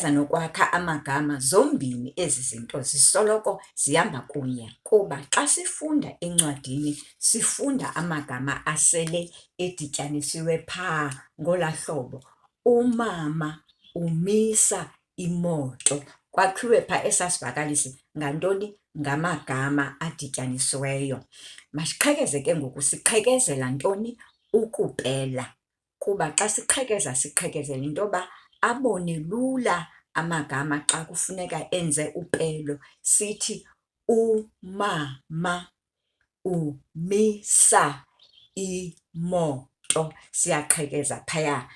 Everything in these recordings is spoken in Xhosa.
Ukuqhekeza nokwakha amagama zombini ezi zinto zisoloko zihamba kunye kuba xa sifunda encwadini sifunda amagama asele edityanisiwe phaa ngolaa hlobo. Umama umisa imoto, kwakhiwe phaa esaa sivakalisi ngantoni? Ngamagama adityanisiweyo. Masiqhekeze ke ngoku, siqhekezela ntoni? Ukupela. Kuba xa siqhekeza siqhekezela into yoba abone lula amagama xa kufuneka enze upelo. Sithi umama umisa imoto, siyaqhekeza phaya.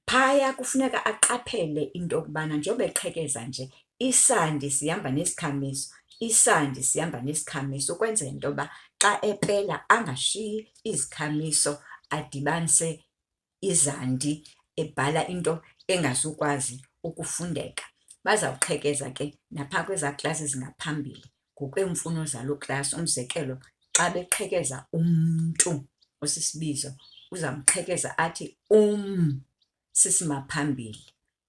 Phaya kufuneka aqaphele into yokubana njengoba eqhekeza nje, isandi sihamba nesikhamiso, isandi sihamba nesikhamiso, ukwenzela into yoba xa epela angashiyi izikhamiso adibanise izandi ebhala into engazukwazi ukufundeka. Bazawuqhekeza ke naphaa kwezaa klasi zingaphambili ngokweemfuno zaloo klasi. Umzekelo, xa beqhekeza umntu osisibizo, uzamqhekeza athi sisimaphambili,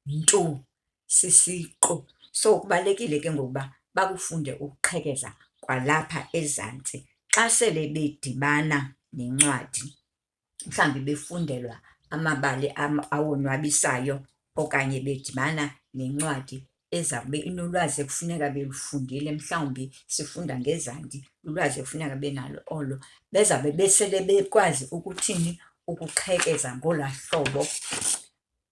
ntu sisiqu. So kubalulekile ke ngokuba bakufunde ukuqhekeza kwalapha ezantsi. Xa sele bedibana nencwadi, mhlawumbi befundelwa amabali awonwabisayo okanye bedibana nencwadi ezawube inolwazi ekufuneka belufundile, mhlawumbi sifunda ngezandi, ulwazi ekufuneka benalo olo, bezawube besele bekwazi ukuthini? Ukuqhekeza ngolaa hlobo,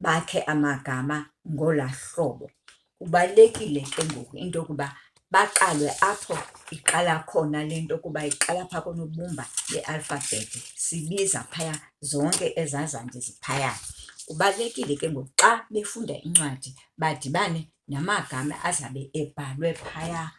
bakhe amagama ngolaa hlobo. Kubalulekile ke ngoku into yokuba baqalwe apho iqala khona le nto, kuba iqala phaa koonobumba bealfabhethi, sibiza phaya zonke ezaa zandi ziphaya. Kubalulekile ke ngoku xa befunda incwadi badibane namagama azabe ebhalwe phaya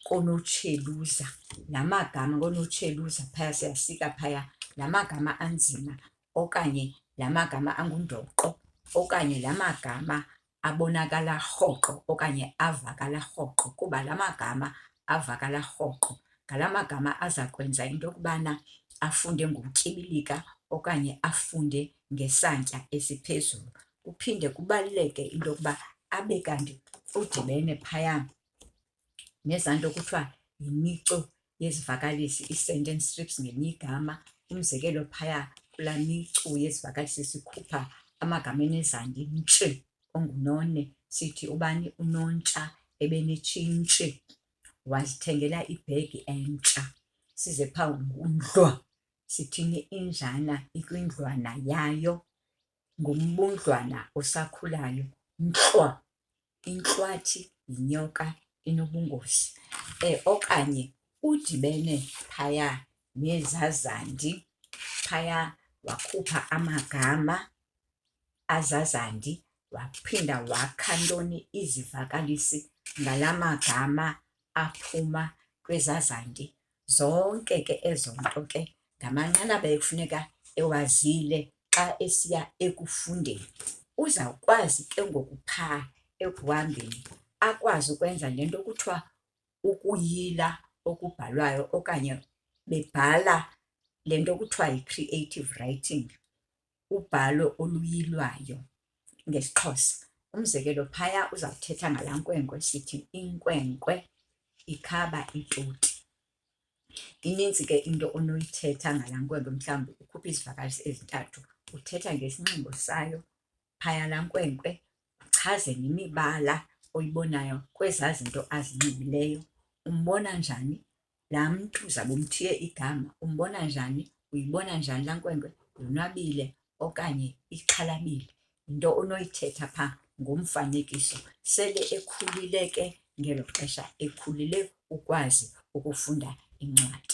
koonotsheluza. La magama koonotsheluza phaya siyasika phaya, la magama anzima okanye la magama angundoqo okanye la magama abonakala rhoqo okanye avakala rhoqo. Kuba la magama avakala rhoqo ngala magama aza kwenza into yokubana afunde ngokutyibilika okanye afunde ngesantya esiphezulu. Kuphinde kubaluleke into yokuba abe kanti udibene phaya nezaa nto kuthiwa yimicu yezivakalisi, ii-sentence strips ngelinye igama. Umzekelo, phaya kulaa micu yezivakalisi sikhupha amagama enezandi, ntshi ongunone, sithi ubani? Unontsha ebenetshintshi, wazithengela ibhegi entsha. Size phaa ngundlwa, sithini? Injana ikwindlwana yayo, ngumbundlwana osakhulayo. Ntlwa, intlwathi yinyoka enobungozi. Okanye udibene phaya nezaa zandi, phaya wakhupha amagama azaa zandi, waphinda wakha ntoni? Izivakalisi ngala magama aphuma kwezaa zandi. Zonke ke ezo nto ke ngamanqanaba ekufuneka ewazile xa esiya ekufundeni. Uzawukwazi ke ngoku phaa ekuhambeni akwazi ukwenza le nto kuthiwa ukuyila okubhalwayo okanye bebhala le nto kuthiwa yi-creative writing, ubhalo oluyilwayo ngesiXhosa. Umzekelo, phaya uzawuthetha ngalaa nkwenkwe, sithi inkwenkwe ikhaba itoti. Inintsi ke into onoyithetha ngalaa nkwenkwe, mhlawumbi ukhuphe izivakalisi ezintathu, uthetha ngesinxibo sayo phaya laa nkwenkwe, uchaze nemibala oyibonayo kwezaa zinto azinxibileyo. Umbona njani laa mntu zawube umthiye igama? Umbona njani? Uyibona njani laa nkwenkwe? Yonwabile okanye ixhalabile? Yinto onoyithetha phaa ngomfanekiso. Sele ekhulile ke ngelo xesha, ekhulile ukwazi ukufunda incwadi.